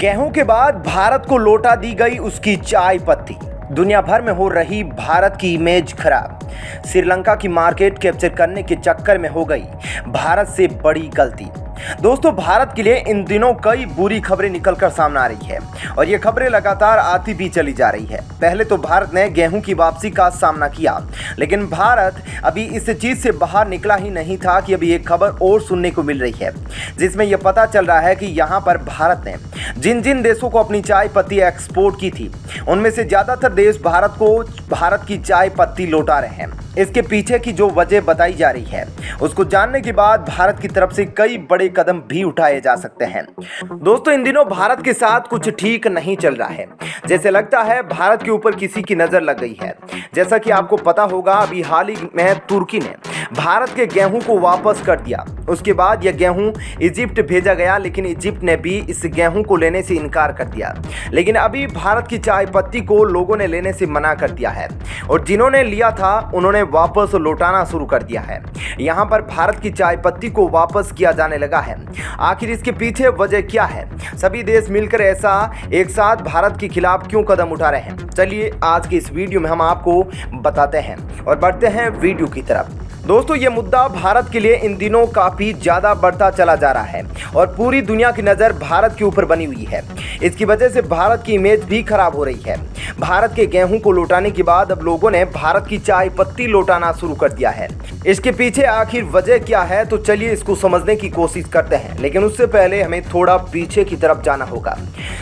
गेहूं के बाद भारत को लौटा दी गई उसकी चाय पत्ती। दुनिया भर में हो रही भारत की इमेज खराब। श्रीलंका की मार्केट कैप्चर करने के चक्कर में हो गई भारत से बड़ी गलती। दोस्तों, भारत के लिए इन दिनों कई बुरी खबरें निकलकर सामने आ रही है और ये खबरें लगातार आती भी चली जा रही है। पहले तो भारत ने गेहूं की वापसी का सामना किया, लेकिन भारत अभी इस चीज से बाहर निकला ही नहीं था कि अभी एक खबर और सुनने को मिल रही है, जिसमें यह पता चल रहा है कि यहाँ पर भारत ने जिन जिन देशों को अपनी चाय पत्ती एक्सपोर्ट की थी, उनमें से ज्यादातर देश भारत की चाय पत्ती लौटा रहे हैं। इसके पीछे की जो वजह बताई जा रही है, उसको जानने के बाद भारत की तरफ से कई बड़े कदम भी उठाए जा सकते हैं। दोस्तों, इन दिनों भारत के साथ कुछ ठीक नहीं चल रहा है। जैसे लगता है भारत के ऊपर किसी की नजर लग गई है। जैसा कि आपको पता होगा, अभी हाल ही में तुर्की ने भारत के गेहूं को वापस कर दिया। उसके बाद यह गेहूं इजिप्ट भेजा गया, लेकिन इजिप्ट ने भी इस गेहूं को लेने से इनकार कर दिया। लेकिन अभी भारत की चाय पत्ती को लोगों ने लेने से मना कर दिया है और जिन्होंने लिया था उन्होंने वापस लौटाना शुरू कर दिया है। यहाँ पर भारत की चाय पत्ती को वापस किया जाने लगा है। आखिर इसके पीछे वजह क्या है? सभी देश मिलकर ऐसा एक साथ भारत के खिलाफ क्यों कदम उठा रहे हैं? चलिए आज की इस वीडियो में हम आपको बताते हैं और बढ़ते हैं वीडियो की तरफ। दोस्तों, ये मुद्दा भारत के लिए इन दिनों काफ़ी ज़्यादा बढ़ता चला जा रहा है और पूरी दुनिया की नज़र भारत के ऊपर बनी हुई है। इसकी वजह से भारत की इमेज भी खराब हो रही है। भारत के गेहूं को लौटाने के बाद अब लोगों ने भारत की चाय पत्ती लौटाना शुरू कर दिया है। इसके पीछे आखिर वजह क्या है, तो चलिए इसको समझने की कोशिश करते हैं। लेकिन उससे पहले हमें थोड़ा पीछे की तरफ जाना होगा।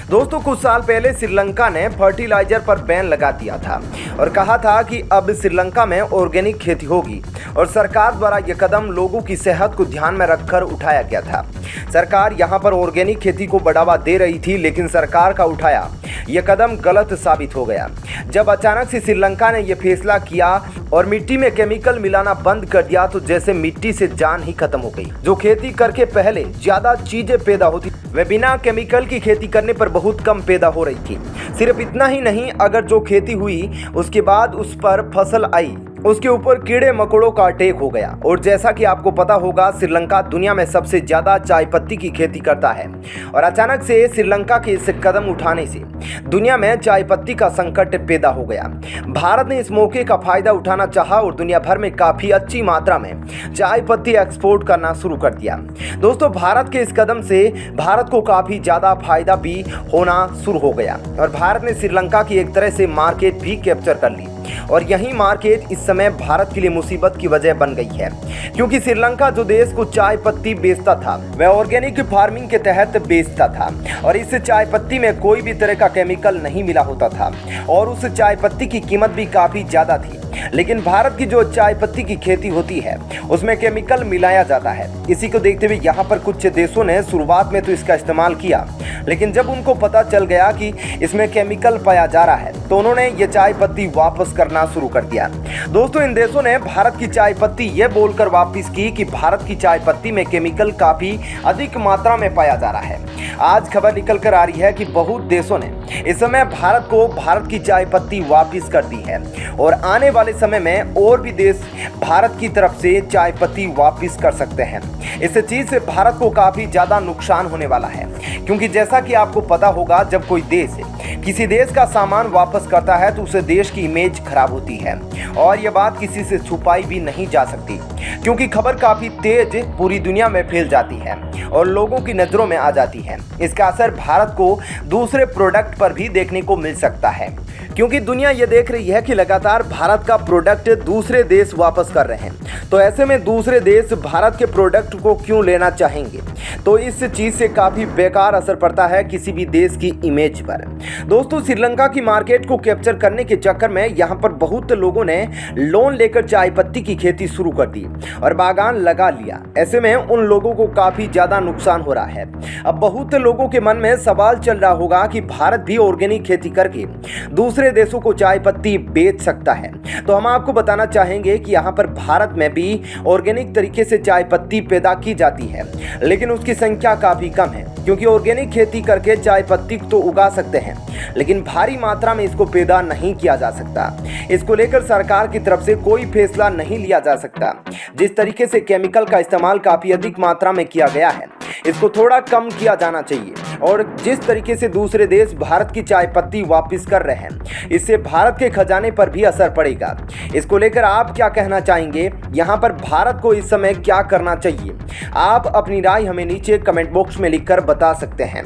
दोस्तों, कुछ साल पहले श्रीलंका ने फर्टिलाइजर पर बैन लगा दिया था और कहा था कि अब श्रीलंका में ऑर्गेनिक खेती होगी और सरकार द्वारा यह कदम लोगों की सेहत को ध्यान में रखकर उठाया गया था। सरकार यहां पर ऑर्गेनिक खेती को बढ़ावा दे रही थी, लेकिन सरकार का उठाया यह कदम गलत साबित हो गया। जब अचानक से श्रीलंका ने यह फैसला किया और मिट्टी में केमिकल मिलाना बंद कर दिया, तो जैसे मिट्टी से जान ही खत्म हो गई। जो खेती करके पहले ज्यादा चीजें पैदा होती, वे बिना केमिकल की खेती करने पर बहुत कम पैदा हो रही थी। सिर्फ इतना ही नहीं, अगर जो खेती हुई उसके बाद उस पर फसल आई, उसके ऊपर कीड़े मकोड़ों का अटैक हो गया। और जैसा कि आपको पता होगा, श्रीलंका दुनिया में सबसे ज्यादा चाय पत्ती की खेती करता है और अचानक से श्रीलंका के इस कदम उठाने से दुनिया में चाय पत्ती का संकट पैदा हो गया। भारत ने इस मौके का फायदा उठाना चाहा और दुनिया भर में काफी अच्छी मात्रा में चाय पत्ती एक्सपोर्ट करना शुरू कर दिया। दोस्तों, भारत के इस कदम से भारत को काफी ज्यादा फायदा भी होना शुरू हो गया और भारत ने श्रीलंका की एक तरह से मार्केट भी कैप्चर कर ली। और यही मार्केट इस समय भारत के लिए मुसीबत की वजह बन गई है, क्योंकि श्रीलंका जो देश को चाय पत्ती बेचता था, वह ऑर्गेनिक फार्मिंग के तहत बेचता था और इस चाय पत्ती में कोई भी तरह का केमिकल नहीं मिला होता था और उस चाय पत्ती की कीमत भी काफी ज्यादा थी। लेकिन भारत की जो चाय पत्ती की खेती होती है, उसमें केमिकल मिलाया जाता है। इसी को देखते हुए यहाँ पर कुछ देशों ने शुरुआत में तो इसका इस्तेमाल किया, लेकिन जब उनको पता चल गया कि इसमें केमिकल पाया जा रहा है, तो उन्होंने ये चाय पत्ती वापस करना शुरू कर दिया। दोस्तों, इन देशों ने भारत की चाय पत्ती ये बोलकर वापस की कि भारत की चाय पत्ती में केमिकल काफी अधिक मात्रा में पाया जा रहा है। आज खबर निकल कर आ रही है कि बहुत देशों ने इस समय भारत की चाय पत्ती वापस कर दी है और आने वाले समय में और भी देश भारत की तरफ से चाय पत्ती वापस कर सकते हैं। इस चीज से भारत को काफी ज्यादा नुकसान होने वाला है, क्योंकि जैसा कि आपको पता होगा, जब कोई देश किसी देश का सामान वापस करता है तो उस देश की इमेज खराब होती है और यह बात किसी से छुपाई भी नहीं जा सकती, क्योंकि खबर काफी तेज पूरी दुनिया में फैल जाती है और लोगों की नजरों में आ जाती है। इसका असर भारत को दूसरे प्रोडक्ट पर भी देखने को मिल सकता है, क्योंकि दुनिया ये देख रही है कि लगातार भारत का प्रोडक्ट दूसरे देश वापस कर रहे हैं, तो ऐसे में दूसरे देश भारत के प्रोडक्ट को क्यों लेना चाहेंगे? तो इस चीज से काफी बेकार असर पड़ता है किसी भी देश की इमेज पर। दोस्तों, श्रीलंका की मार्केट को कैप्चर करने के चक्कर में यहाँ पर बहुत लोगों ने लोन लेकर चाय पत्ती की खेती शुरू कर दी और बागान लगा लिया। ऐसे में उन लोगों को काफी ज्यादा नुकसान हो रहा है। अब बहुत लोगों के मन में सवाल चल रहा होगा कि भारत भी ऑर्गेनिक खेती करके दूसरे देशों को चाय पत्ती बेच सकता है। तो हम आपको बताना चाहेंगे कि यहाँ पर भारत में भी ऑर्गेनिक तरीके से चाय पत्ती पैदा की जाती है, लेकिन उसकी संख्या काफी कम है, क्योंकि ऑर्गेनिक खेती करके चाय पत्ती तो उगा सकते हैं, लेकिन भारी मात्रा में इसको पैदा नहीं किया जा सकता। इसको लेकर सरकार की तरफ से कोई फैसला नहीं लिया जा सकता। जिस तरीके से केमिकल का इस्तेमाल काफी अधिक मात्रा में किया गया है, इसको थोड़ा कम किया जाना चाहिए। और जिस तरीके से दूसरे देश भारत की चाय पत्ती वापस कर रहे हैं, इससे भारत के खजाने पर भी असर पड़ेगा। इसको लेकर आप क्या कहना चाहेंगे? यहाँ पर भारत को इस समय क्या करना चाहिए? आप अपनी राय हमें नीचे कमेंट बॉक्स में लिखकर बता सकते हैं।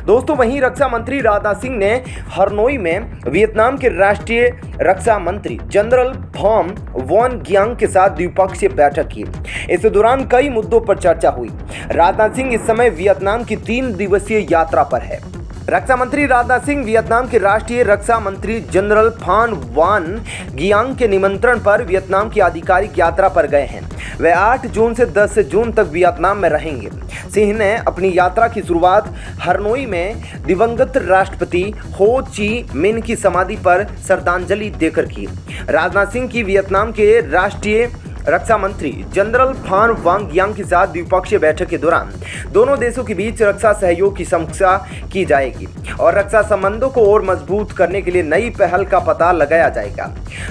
दोस्तों, वहीं रक्षा मंत्री राजनाथ सिंह ने हनोई में वियतनाम के राष्ट्रीय रक्षा मंत्री जनरल फॉम वॉन गियांग के साथ द्विपक्षीय बैठक की। इस दौरान कई मुद्दों पर चर्चा हुई। राजनाथ सिंह इस समय वियतनाम की 3 दिवसीय यात्रा पर है। रक्षा मंत्री राजनाथ सिंह वियतनाम के राष्ट्रीय रक्षा मंत्री जनरल फॉन वॉन गियांग के निमंत्रण पर वियतनाम की आधिकारिक यात्रा पर गए हैं। वे 8 जून से 10 जून तक वियतनाम में रहेंगे। सिंह ने अपनी यात्रा की शुरुआत हनोई में दिवंगत राष्ट्रपति हो ची मिन की समाधि पर श्रद्धांजलि देकर की। राजनाथ सिंह की वियतनाम के राष्ट्रीय रक्षा मंत्री जनरल फॉन वॉन गियांग के साथ द्विपक्षीय बैठक के दौरान दोनों देशों के बीच रक्षा सहयोग की समीक्षा की जाएगी और रक्षा संबंधों को और मजबूत करने के लिए नई पहल का पता लगाया जाएगा।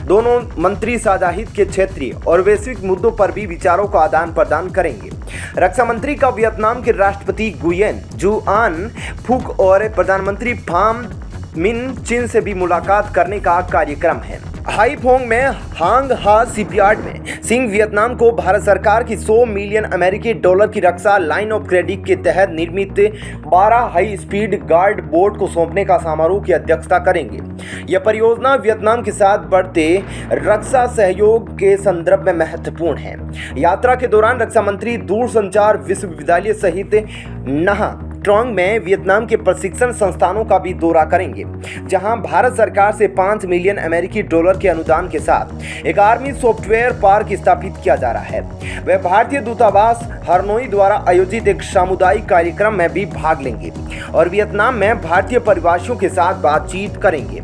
दोनों मंत्री साझा हित के क्षेत्रीय और वैश्विक मुद्दों पर भी विचारों का आदान प्रदान करेंगे। रक्षा मंत्री का वियतनाम के राष्ट्रपति गुयेन जुआन फुक और प्रधानमंत्री फाम मिन चिन से भी मुलाकात करने का कार्यक्रम है। हाईफोंग में हांग हा शिपयार्ड में सिंह वियतनाम को भारत सरकार की 100 मिलियन अमेरिकी डॉलर की रक्षा लाइन ऑफ क्रेडिट के तहत निर्मित 12 हाई स्पीड गार्ड बोट को सौंपने का समारोह की अध्यक्षता करेंगे। यह परियोजना वियतनाम के साथ बढ़ते रक्षा सहयोग के संदर्भ में महत्वपूर्ण है। यात्रा के दौरान रक्षा मंत्री दूरसंचार विश्वविद्यालय सहित नहा ट्रोंग में वियतनाम के प्रशिक्षण संस्थानों का भी दौरा करेंगे, जहां भारत सरकार से 5 मिलियन अमेरिकी डॉलर के अनुदान के साथ एक आर्मी सॉफ्टवेयर पार्क स्थापित किया जा रहा है। वे भारतीय दूतावास हनोई द्वारा आयोजित एक सामुदायिक कार्यक्रम में भी भाग लेंगे और वियतनाम में भारतीय परिवासियों के साथ बातचीत करेंगे।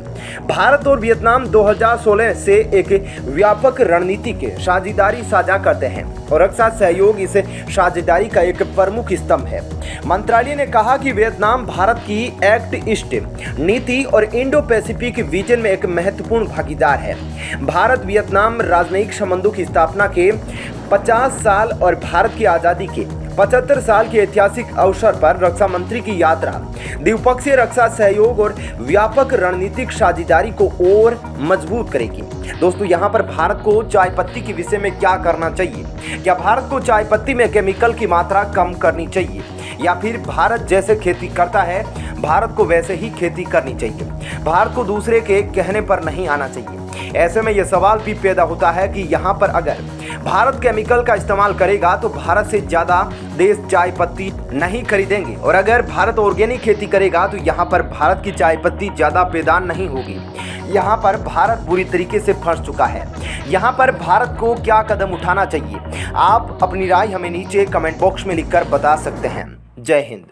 भारत और वियतनाम 2016 से एक व्यापक रणनीतिक साझेदारी साझा करते हैं और रक्षा सहयोग इस साझेदारी का एक प्रमुख स्तंभ है। मंत्रालय ने कहा कि वियतनाम भारत की एक्ट ईस्ट नीति और इंडो पैसिफिक विजन में एक महत्वपूर्ण भागीदार है। भारत वियतनाम राजनयिक संबंधों की स्थापना के 50 साल और भारत की आज़ादी के 75 साल के ऐतिहासिक अवसर पर रक्षा मंत्री की यात्रा द्विपक्षीय रक्षा सहयोग और व्यापक रणनीतिक साझेदारी को और मजबूत करेगी। दोस्तों, यहाँ पर भारत को चाय पत्ती के विषय में क्या करना चाहिए? क्या भारत को चाय पत्ती में केमिकल की मात्रा कम करनी चाहिए या फिर भारत जैसे खेती करता है भारत को वैसे ही खेती करनी चाहिए? भारत को दूसरे के कहने पर नहीं आना चाहिए। ऐसे में यह सवाल भी पैदा होता है कि यहाँ पर अगर भारत केमिकल का इस्तेमाल करेगा तो भारत से ज़्यादा देश चाय पत्ती नहीं खरीदेंगे, और अगर भारत ऑर्गेनिक खेती करेगा तो यहाँ पर भारत की चाय पत्ती ज़्यादा पैदान नहीं होगी। यहाँ पर भारत बुरी तरीके से फंस चुका है। यहाँ पर भारत को क्या कदम उठाना चाहिए? आप अपनी राय हमें नीचे कमेंट बॉक्स में लिखकर बता सकते हैं। जय हिंद।